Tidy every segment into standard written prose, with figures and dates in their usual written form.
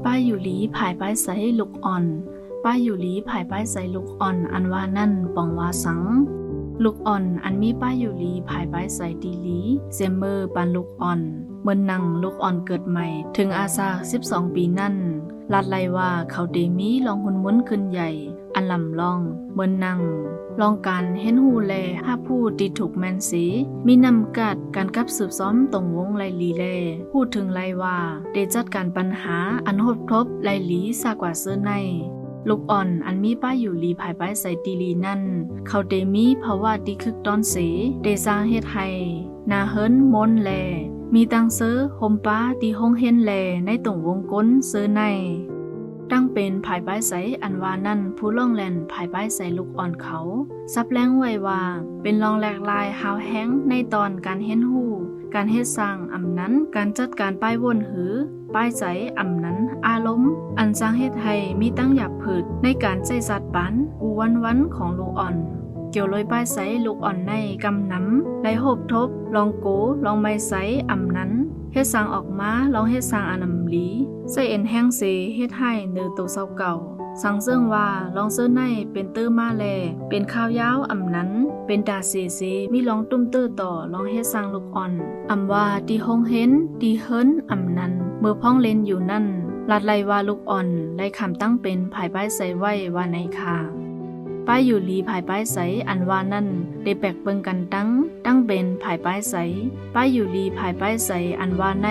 ป้ายอยู่หลีภายป้ายใสลูกอ่อนป้ายอยู่หลีภายป้ายใสลูกอ่อนอันว่านั่นปองว่าสังลูกอ่อนอันมีป้ายอยู่หลีภายป้ายใสดีหลีเซมเมอร์ปันลูกอ่อนเมื่อนังลูกอ่อนเกิดใหม่ถึงอาซา12 ปีนั่นลัดไลว่าเขาเดมีลองหุ่นม้วนขึ้นใหญ่อันลำลองเมื่อนังลองการเห็นหูแลห้าผู้ตีถูกแมนสีมีนำกัดการกับสืบซ้อมตรงวงไลลีแลพูดถึงไลว่าได้จัดการปัญหาอันโหดทบไลลีซากว่าเสื้อในลูกอ่อนอันมีป้ายอยู่ลีภายป้ายใส่ตีลีนั่นเขาเดมีภาวะดีคึกตอนเสเดสร้างเฮ็ดให้นาเฮิรนมนแลมีตังเซอโฮมป้าตีห้องเห็นแลในตรงวงก้นเสื้อในตั้งเป็นภายป้ายใสอันว่านั่นผู้ล่องแล่นภายป้ายใสลูกอ่อนเขาซับแรงไว้ว่าเป็นลองแหลกลายหาวแห้งในตอนการเห็นหูการเฮ็ดสร้างอำนั้นการจัดการป้ายวนหือป้ายใจอำนั้นอารมณ์อันสร้างเฮ็ดให้มีตั้งหยับผืดในการใจสัตว์ปันกูวันของลูกอ่อนเกี่ยวลอยป้ายใสลูกอ่อนในกำน้ำไหลโหบทบลองโกลองไม้ใสอำนั้นเฮ็ดสร้างออกมาลองเฮ็ดสร้างอนำลีใส่เอ็นแห้งเสเฮ็ดให้เนื้อตัวเศร้าเก่าสังเซิงว่าลองเสื้อในเป็นตื้อมาแลเป็นข้าวยาวอำนั้นเป็นดาเซมีลองตุ้มตื้อต่อลองเฮ็ดสร้างลูกอ่อนอำว่าตีหงเห็นตีเฮิรนอำนั้นเมื่อพ้องเล่นอยู่นั่นลัดไลว่าลูกอ่อนไลคำตั้งเป็นภายป้ายใสไว้ว่าในค่ะป้ายอยู่ลีภายป้ายใสอันว่านั่นได้แปลกเปิงกันตั้งเป็นภายป้ายใสป้ายอยู่ลีภายป้ายใสอันว่าใน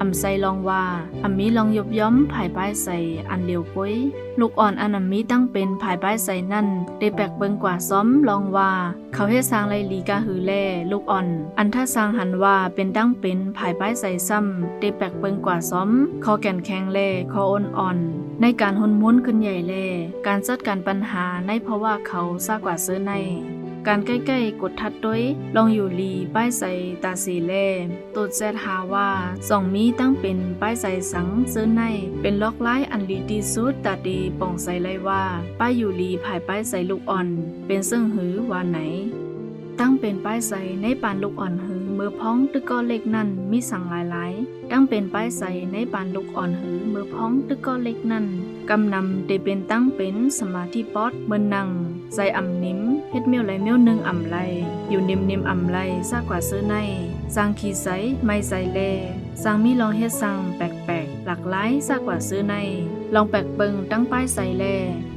อำไซลองว่าอำมีลองยบย้อมภายป้ายใสอันเลียวก้อยลูกอ่อนอันมีตั้งเป็นภายป้ายใสนั่นได้แปลกเปิงกว่าซ้อมลองว่าเขาเฮ็ดสร้างไลลีกาหือแลลูกอ่อนอันถ้าสร้างหันว่าเป็นตั้งเป็นภายป้ายใสซ้ำได้แปลกเปิงกว่าซ้อมคอแก่นแข็งแลคออ่อนในการหุ่นม้วนขึ้นใหญ่แลการจัดการปัญหาในเพราะว่าเขาซากว่าเสื้อในการใกล้ๆกดทัดด้วยลองอยู่ลีป้ายใส่ตาสีแลตดแซดหาว่าสองมีตั้งเป็นป้ายใส่สังเสื้อในเป็นล็อกไล่อันลีดีสุดตาดีป่องใส่ไลว่าป้ายอยู่ลีภายป้ายใส่ลูกอ่อนเป็นเสื่องหือว่าไหนตั้งเป็นป้ายใส่ในปานลูกอ่อนหือมือพ้องตึกก้อเล็กนั่นมีสั่งหลายๆตั้งเป็นป้ายใส่ในปานลูกอ่อนหือมือพ้องตึกก้อเล็กนั่นกำนำได้เป็นตั้งเป็นสมาธิป๊อดเมื่อนั่งใส่อ่ำนิ้มเฮ็ดเมียวไหลเมียวหนึ่งอ่ำไหลอยู่นิ่มอ่ำไหลซากกว่าเสื้อในสร้างขี้ใสไม่ใส่เล่สร้างมีลองเฮ็ดสร้างแปลกหลากหลายซากกว่าเสื้อในลองแปลกเปิงตั้งป้ายใส่แล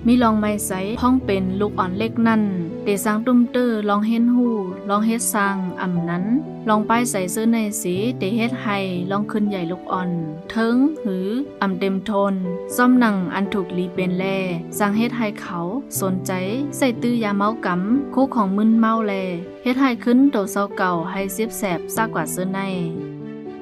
มีลองไม้ใสห้องเป็นลูกอ่อนเล็กนั่นเดสร้างตุ้มเตอร์ลองเห็นหูลองเฮ็ดสร้างอำนั้นลองป้ายใส่เสื้อในสีเดเฮ็ดให้ลองขึ้นใหญ่ลูกอ่อนเทิงหืออำเต็มทนซ่อมหนังอันถูกลีเป็นแลสร้างเฮ็ดให้เขาสนใจใส่ตื้อยาเมากำคู่ของมึนเมาแลเฮ็ดให้ขึ้นโตเศร้าเก่าให้เสียบแสบซากกว่าเสื้อใน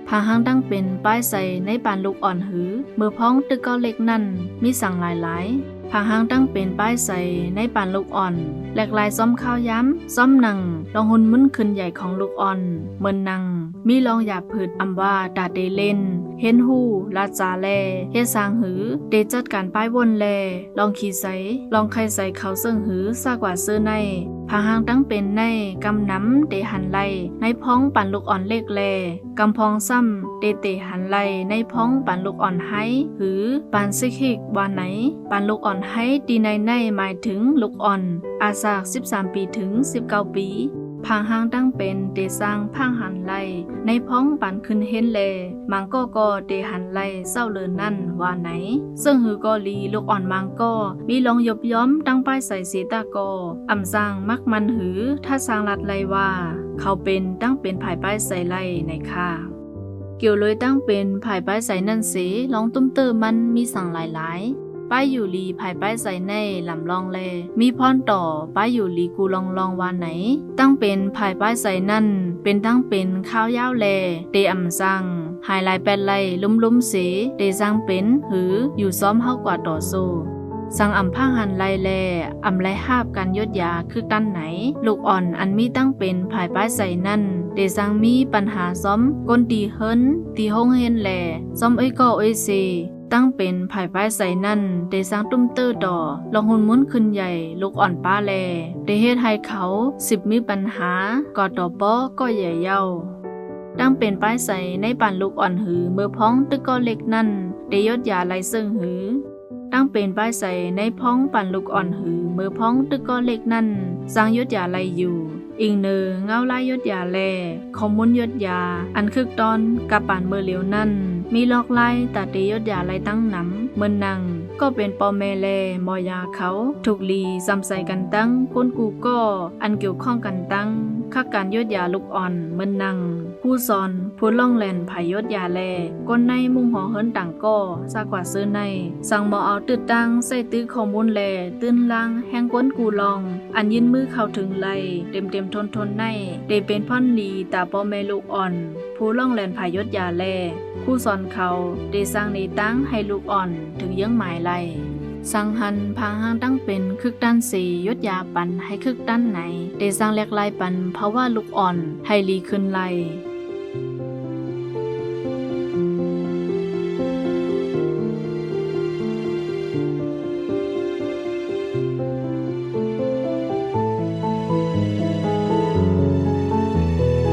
พาห้างตั้งเป็นป้ายใส่ในปานลูกอ่อนหือมือพ้องตึกก้อเล็กนั่นมีสั่งหลายพาห้างตั้งเป็นป้ายใส่ในปานลูกอ่อนแหลกลายซ้อมข้าวย้ำซ้อมหนังลองหุ่นมึนขึ้นใหญ่ของลูกอ่อนเมินนังมีลองหยาบผืดอำว่าตาเดเล่นเห็นหูลาจาแลเฮ็ดสร้างหือเดจัดการป้ายวนแลลองขี่ใสลองไข่ใส่เขาเสื่องหือซากกว่าเสื้อในพาห้างตั้งเป็นในกำน้ำเดหันไลในพ้องปั่นลูกอ่อนเล็กแลกำพองซ้ำเดเตหันไลในพ้องปั่นลูกอ่อนไฮหือปั่นซิกิกวานไหนปั่นลูกอ่อนไฮดีในหมายถึงลูกอ่อนอาซาก13 ปีถึง19 ปีพางห้างตั้งเป็นเดสร้างพังหันไลในพ้องปั่นขึ้นเห็นแลมังก็เดหันไลเศร้าเลินนั่นว่าไหนซึ่งหือกอลีลูกอ่อนมังก็มีลองยบย้อมตั้งป้ายใส่สีตากออำสร้างมักมันหือถ้าสร้างลัดไลว่าเขาเป็นตั้งเป็นภายป้ายใส่ไลในค่ะเกี่ยวเลยตั้งเป็นภายป้ายใส่นั่นเสลองตุ้มเตอมันมีสั่งหลายป้ายอยู่ลีภายป้ายใส่ในลำลองแลมีพรต่อป้ายอยู่ลีกูลองวานไหนตั้งเป็นภายป้ายใส่นั่นเป็นตั้งเป็นข้าวยาวแลเดอำซังหายลายแปดไลลุ่มเสเดซังเป็นหืออยู่ซ้อมเฮากว่าต่อสู้สังอำพังหันไลแลอำไลหาบกันยดยาคือตั้นไหนลูกอ่อนอันมีตั้งเป็นภายป้ายใส่นั่นเดซังมีปัญหาซ้อมก้นตีเฮิรนตีห้องเฮนแลซ้อมก็เซตั้งเป็นภายป้ายใส่นั่นเดสร้างตุ้มเตอร์ดอลองหุ่นมุนขึ้นใหญ่ลูกอ่อนป้าแลเดเฮ็ดให้เขา10มีปัญหากอต่อป้อก็ใหญ่เย้า ตั้งเป็นป้ายใสในปันลูกอ่อนหือเมื่อพ้องตึกก็เล็กนั่นเดยศยาไลเซิงหือตั้งเป็นป้ายใสในพ้องปันลูกอ่อนหือเมื่อพ้องตึกก็เล็กนั่นสร้างยศยาไลอยู่อิงเนอเงาลายยศยาแลขอมุนยศยาอันคึกตอนกับปานเมื่อเหลียวนั่นมีลอกไล่ตาเตยศยาไลตั้งหนำเมื่อนังก็เป็นปอแม่แลมอยาเขาถูกลีซ้ำใส่กันตั้งก้นกูก็อันเกี่ยวข้องกันตั้งคักการยศยาลูกอ่อนเมื่อนังผู้สอนผู้ล่องแลนภายยศยาแลก้นในมุมหอเฮิรนต่างก็ซากว่าซื้อในสั่งบ่เอาตื้อตั้งใส่ตื้อข้อมูลแลตื้นล่างแห้งก้นกูลองอันยินมือเข้าถึงไหลเต็มทนในได้เป็นพ่อนลีตาปอแม่ลูกอ่อนผู้ล่องแลนภายยศยาแลผู้สอนเขาได้สร้างในตั้งให้ลูกอ่อนถึงเยื้องหมายไลสังหันพางห้างตั้งเป็นคึกด้านสี่ยศยาปันให้คึกด้านไหนได้สร้างแลกไล่ปันเพราะว่าลูกอ่อนให้ลีขึ้นไล